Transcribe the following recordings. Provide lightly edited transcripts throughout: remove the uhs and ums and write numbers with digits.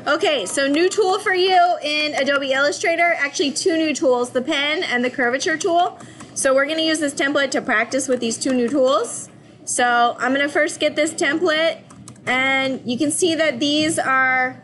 Okay, so new tool for you in Adobe Illustrator, actually two new tools, the pen and the curvature tool. So we're gonna use this template to practice with these two new tools. So I'm gonna first get this template, and you can see that these are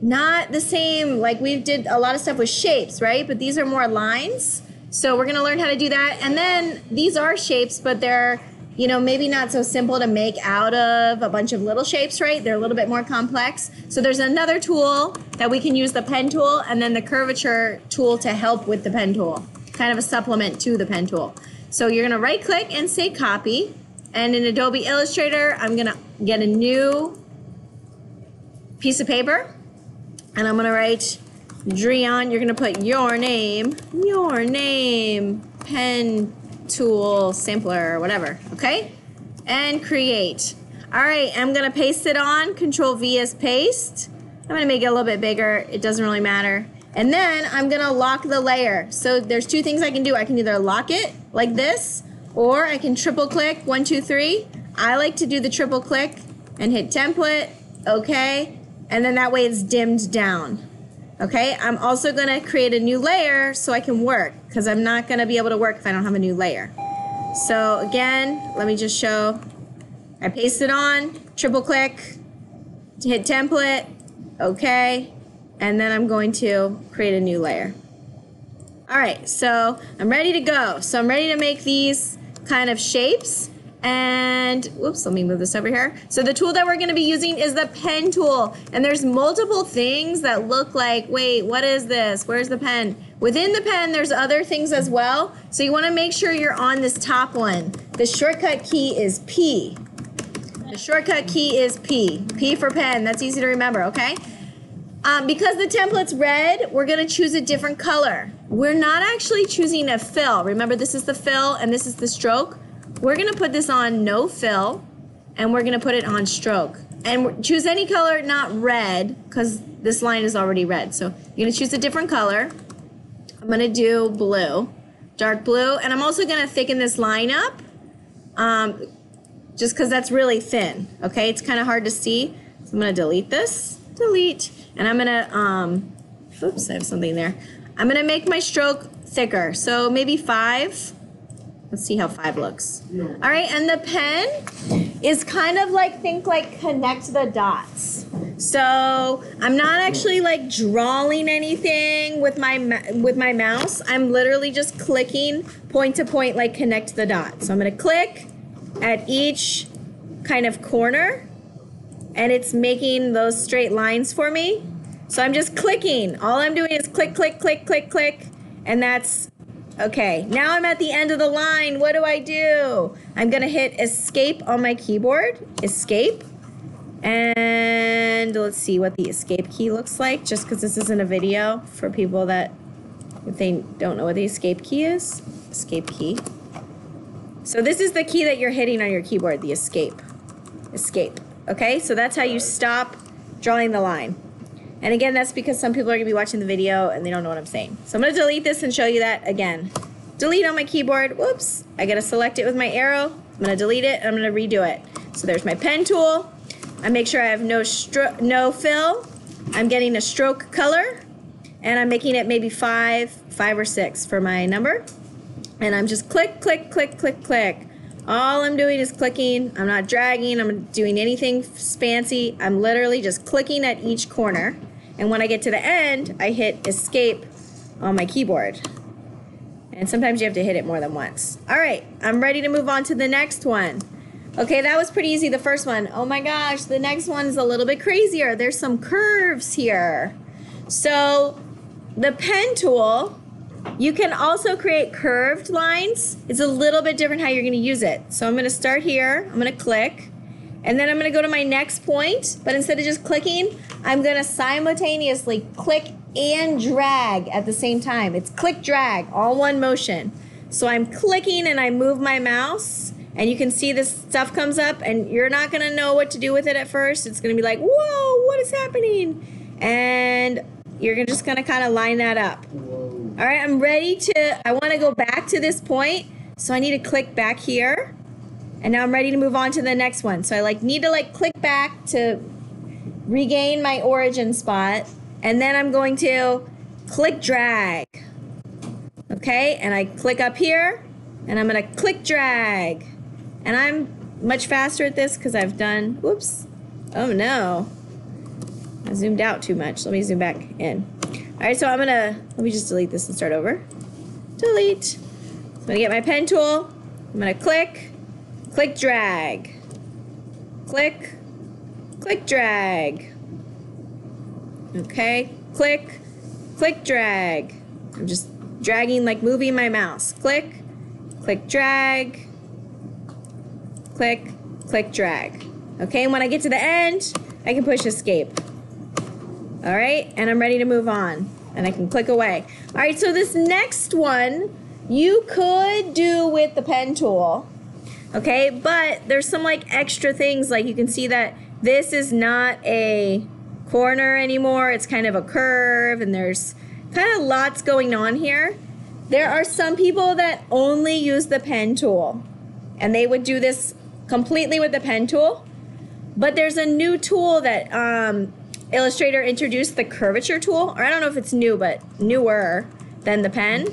not the same, like we did a lot of stuff with shapes, right? But these are more lines. So we're gonna learn how to do that. And then these are shapes, but they're, you know, maybe not so simple to make out of a bunch of little shapes, right? They're a little bit more complex. So there's another tool that we can use, the pen tool, and then the curvature tool to help with the pen tool, kind of a supplement to the pen tool. So you're gonna right click and say copy. And in Adobe Illustrator, I'm gonna get a new piece of paper, and I'm gonna write Dreon. You're gonna put your name, pen tool sampler or whatever, okay? And create. All right, I'm gonna paste it on. Control V is paste. I'm gonna make it a little bit bigger. It doesn't really matter. And then I'm gonna lock the layer. So there's two things I can do. I can either lock it like this, or I can triple click, 1, 2, 3. I like to do the triple click and hit template, okay? And then that way it's dimmed down. Okay, I'm also gonna create a new layer so I can work, because I'm not gonna be able to work if I don't have a new layer. So again, let me just show. I paste it on, triple click, hit template, okay, and then I'm going to create a new layer. All right, so I'm ready to go. So I'm ready to make these kind of shapes. And whoops, let me move this over here. So the tool that we're gonna be using is the pen tool. And there's multiple things that look like, wait, what is this? Where's the pen? Within the pen, there's other things as well. So you wanna make sure you're on this top one. The shortcut key is P. The shortcut key is P. P for pen, that's easy to remember, okay? Because the template's red, we're gonna choose a different color. We're not actually choosing a fill. Remember, this is the fill and this is the stroke. We're gonna put this on no fill, and we're gonna put it on stroke. And choose any color, not red, because this line is already red. So you're gonna choose a different color. I'm gonna do blue, dark blue, and I'm also gonna thicken this line up, just because that's really thin, okay? It's kind of hard to see. So I'm gonna delete this, delete, and I'm gonna, oops, I have something there. I'm gonna make my stroke thicker, so maybe 5. Let's see how 5 looks. All right, and the pen is kind of like, think like connect the dots. So I'm not actually like drawing anything with my mouse. I'm literally just clicking point to point, like connect the dots. So I'm gonna click at each kind of corner, and it's making those straight lines for me. So I'm just clicking. All I'm doing is click, click, click, click, click, and that's okay. Now I'm at the end of the line. What do? I'm gonna hit escape on my keyboard, escape, and let's see what the escape key looks like, just because this isn't a video for people that, if they don't know what the escape key is, escape key. So this is the key that you're hitting on your keyboard, the escape, escape. Okay, so that's how you stop drawing the line. And again, that's because some people are gonna be watching the video and they don't know what I'm saying. So I'm gonna delete this and show you that again. Delete on my keyboard, whoops. I gotta select it with my arrow. I'm gonna delete it and I'm gonna redo it. So there's my pen tool. I make sure I have no fill. I'm getting a stroke color, and I'm making it maybe 5 or 6 for my number. And I'm just click, click, click, click, click. All I'm doing is clicking. I'm not dragging, I'm not doing anything fancy. I'm literally just clicking at each corner. And when I get to the end, I hit escape on my keyboard. And sometimes you have to hit it more than once. All right, I'm ready to move on to the next one. Okay, that was pretty easy, the first one. Oh my gosh, the next one is a little bit crazier. There's some curves here. So the pen tool, you can also create curved lines. It's a little bit different how you're gonna use it. So I'm gonna start here, I'm gonna click, and then I'm gonna go to my next point, but instead of just clicking, I'm gonna simultaneously click and drag at the same time. It's click, drag, all one motion. So I'm clicking and I move my mouse, and you can see this stuff comes up, and you're not gonna know what to do with it at first. It's gonna be like, whoa, what is happening? And you're just gonna kind of line that up. All right, I'm ready to, I wanna go back to this point, so I need to click back here, and now I'm ready to move on to the next one. So I need to click back to regain my origin spot, and then I'm going to click drag. Okay, and I click up here, and I'm gonna click drag. And I'm much faster at this because I've done, whoops, oh no. I zoomed out too much. Let me zoom back in. All right, so let me just delete this and start over. Delete. So I'm gonna get my pen tool. I'm gonna click, drag. Click, drag. Okay, click, drag. I'm just dragging, like moving my mouse. Click, drag. Click, drag. Okay, and when I get to the end, I can push escape. All right, and I'm ready to move on. And I can click away. All right, so this next one, you could do with the pen tool. Okay, but there's some like extra things, like you can see that this is not a corner anymore. It's kind of a curve, and there's kind of lots going on here. There are some people that only use the pen tool, and they would do this completely with the pen tool. But there's a new tool that Illustrator introduced, the curvature tool, or I don't know if it's new, but newer than the pen.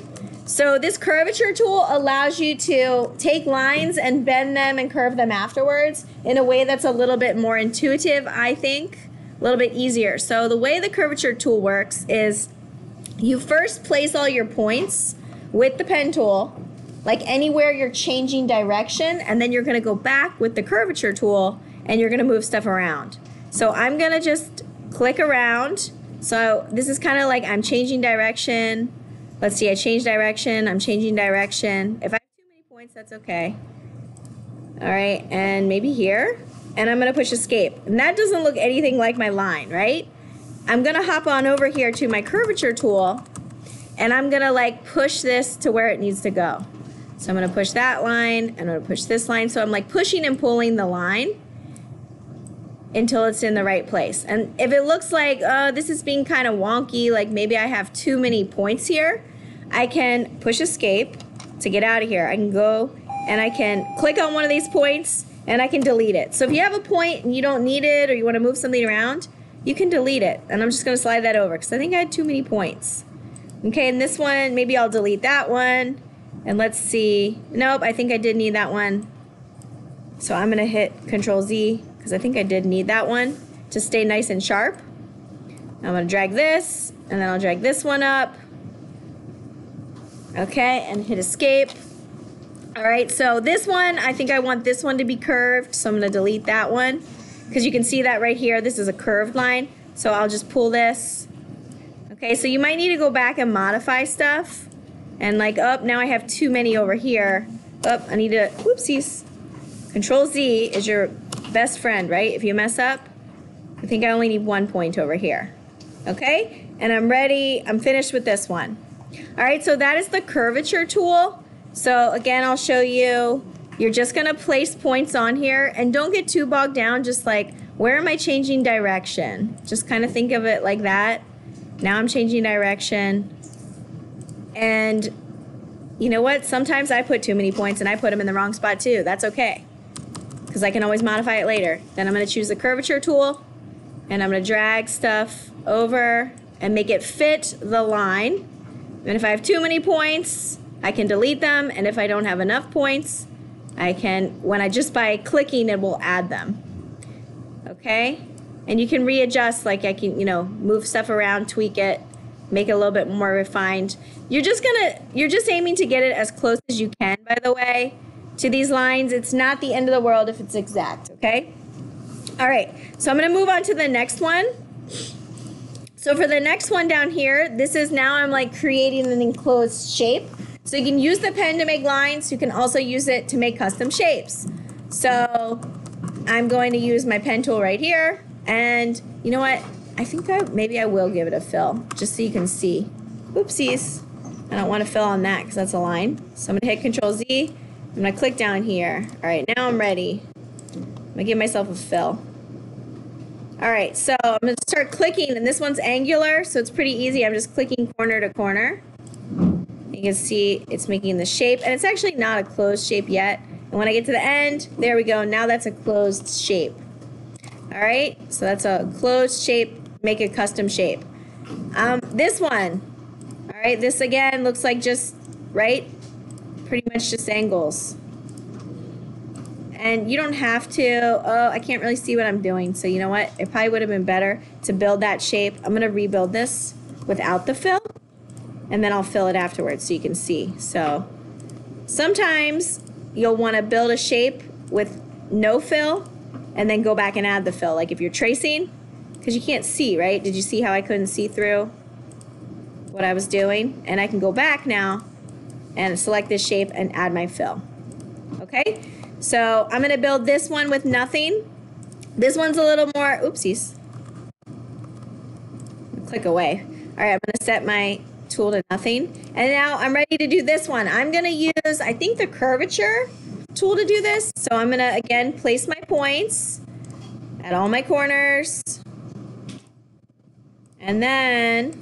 So this curvature tool allows you to take lines and bend them and curve them afterwards in a way that's a little bit more intuitive, I think, a little bit easier. So the way the curvature tool works is you first place all your points with the pen tool, like anywhere you're changing direction, and then you're gonna go back with the curvature tool and you're gonna move stuff around. So I'm gonna just click around. So this is kind of like I'm changing direction. Let's see, I changed direction, I'm changing direction. If I have too many points, that's okay. All right, and maybe here, and I'm gonna push escape. And that doesn't look anything like my line, right? I'm gonna hop on over here to my curvature tool, and I'm gonna like push this to where it needs to go. So I'm gonna push that line, and I'm gonna push this line. So I'm like pushing and pulling the line until it's in the right place. And if it looks like, this is being kind of wonky, like maybe I have too many points here, I can push escape to get out of here. I can go and I can click on one of these points and I can delete it. So if you have a point and you don't need it, or you want to move something around, you can delete it. And I'm just gonna slide that over because I think I had too many points. Okay, and this one, maybe I'll delete that one. And let's see, nope, I think I did need that one. So I'm gonna hit Control Z, because I think I did need that one to stay nice and sharp. I'm gonna drag this, and then I'll drag this one up. Okay, and hit escape. All right, so this one, I think I want this one to be curved, so I'm gonna delete that one, because you can see that right here, this is a curved line, so I'll just pull this. Okay, so you might need to go back and modify stuff, and like, oh, now I have too many over here. Oh, I need to, whoopsies. Control Z is your best friend, right? If you mess up, I think I only need 1 point over here. Okay, and I'm ready, I'm finished with this one. All right, so that is the curvature tool. So again, I'll show you, you're just gonna place points on here, and don't get too bogged down, just like, where am I changing direction? Just kind of think of it like that. Now I'm changing direction. And you know what? Sometimes I put too many points and I put them in the wrong spot too. That's okay, because I can always modify it later. Then I'm gonna choose the curvature tool, and I'm gonna drag stuff over and make it fit the line. And if I have too many points, I can delete them. And if I don't have enough points, I can, just by clicking, it will add them. Okay? And you can readjust, like I can, move stuff around, tweak it, make it a little bit more refined. You're just aiming to get it as close as you can, by the way, to these lines. It's not the end of the world if it's exact, okay? All right, so I'm gonna move on to the next one. So for the next one down here, this is now I'm like creating an enclosed shape. So you can use the pen to make lines. You can also use it to make custom shapes. So I'm going to use my pen tool right here. And you know what? I think maybe I will give it a fill, just so you can see. Oopsies. I don't want to fill on that because that's a line. So I'm going to hit Control Z. I'm going to click down here. All right, now I'm ready. I'm going to give myself a fill. All right, so I'm going to start clicking, and this one's angular, so it's pretty easy. I'm just clicking corner to corner. You can see it's making the shape, and it's actually not a closed shape yet. And when I get to the end, there we go. Now that's a closed shape. All right, so that's a closed shape, make a custom shape. This one, all right, this again looks like just, right, pretty much just angles. And you don't have to, oh, I can't really see what I'm doing. So you know what, it probably would have been better to build that shape. I'm gonna rebuild this without the fill, and then I'll fill it afterwards so you can see. So sometimes you'll wanna build a shape with no fill and then go back and add the fill, like if you're tracing, because you can't see, right? Did you see how I couldn't see through what I was doing? And I can go back now and select this shape and add my fill. Okay, so I'm gonna build this one with nothing. This one's a little more, oopsies. Click away. All right, I'm gonna set my tool to nothing. And now I'm ready to do this one. I'm gonna use, I think, the curvature tool to do this. So I'm gonna, again, place my points at all my corners. And then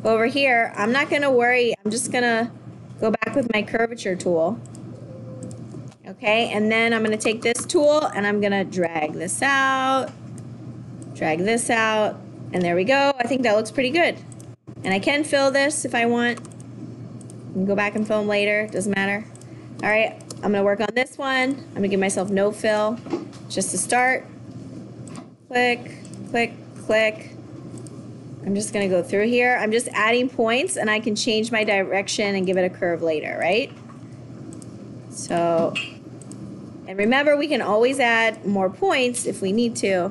over here, I'm not gonna worry, I'm just gonna go back with my curvature tool. Okay, and then I'm gonna take this tool and I'm gonna drag this out, and there we go. I think that looks pretty good. And I can fill this if I want. I can go back and film later, doesn't matter. All right, I'm gonna work on this one. I'm gonna give myself no fill, just to start. Click, click, click. I'm just gonna go through here. I'm just adding points and I can change my direction and give it a curve later, right? So, and remember, we can always add more points if we need to.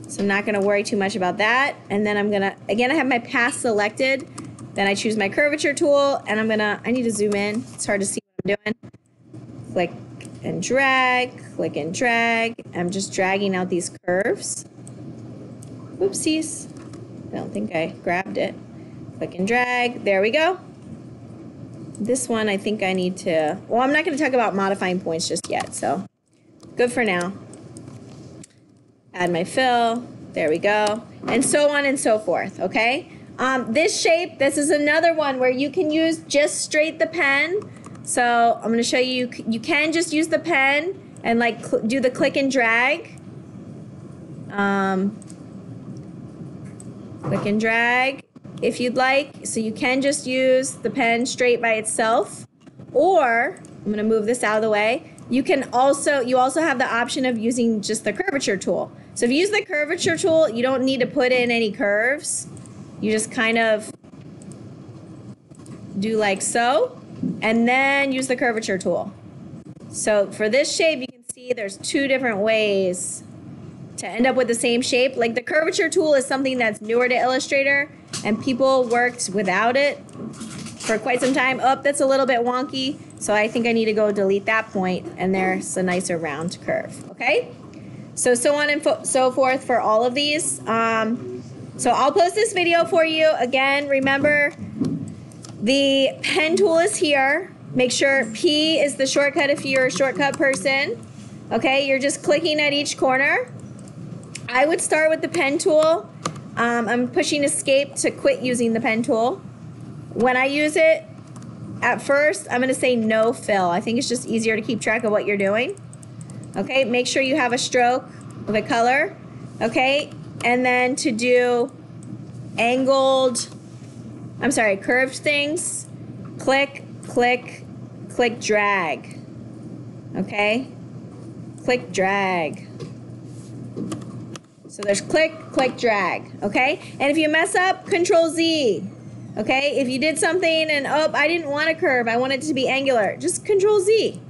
So I'm not gonna worry too much about that. And then I'm gonna, again, I have my path selected. Then I choose my curvature tool and I need to zoom in. It's hard to see what I'm doing. Click and drag, click and drag. I'm just dragging out these curves. Oopsies. I don't think I grabbed it. Click and drag, there we go. This one I think I need to, well, I'm not gonna talk about modifying points just yet, so good for now. Add my fill, there we go. And so on and so forth, okay? This shape, this is another one where you can use just straight the pen. So I'm gonna show you, you can just use the pen and like do the click and drag. Click and drag if you'd like. So you can just use the pen straight by itself, or I'm gonna move this out of the way. You also have the option of using just the curvature tool. So if you use the curvature tool, you don't need to put in any curves. You just kind of do like so, and then use the curvature tool. So for this shape, you can see there's two different ways to end up with the same shape. Like the curvature tool is something that's newer to Illustrator and people worked without it for quite some time. Oh, that's a little bit wonky. So I think I need to go delete that point and there's a nicer round curve, okay? So on and so forth for all of these. So I'll post this video for you. Again, remember the pen tool is here. Make sure P is the shortcut if you're a shortcut person. Okay, you're just clicking at each corner. I would start with the pen tool. I'm pushing escape to quit using the pen tool. When I use it, at first, I'm gonna say no fill. I think it's just easier to keep track of what you're doing. Okay, make sure you have a stroke with a color. Okay, and then to do curved things, click, click, click, drag. Okay, click, drag. So there's click, click, drag, okay? And if you mess up, Control Z, okay? If you did something and, oh, I didn't want a curve, I want it to be angular, just Control Z,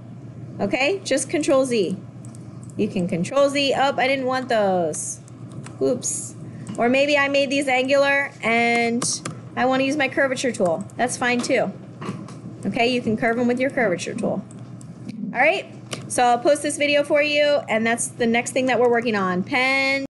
okay? Just Control Z. You can Control Z, oh, I didn't want those. Oops. Or maybe I made these angular and I want to use my curvature tool. That's fine too. Okay, you can curve them with your curvature tool. All right, so I'll post this video for you, and that's the next thing that we're working on. Pen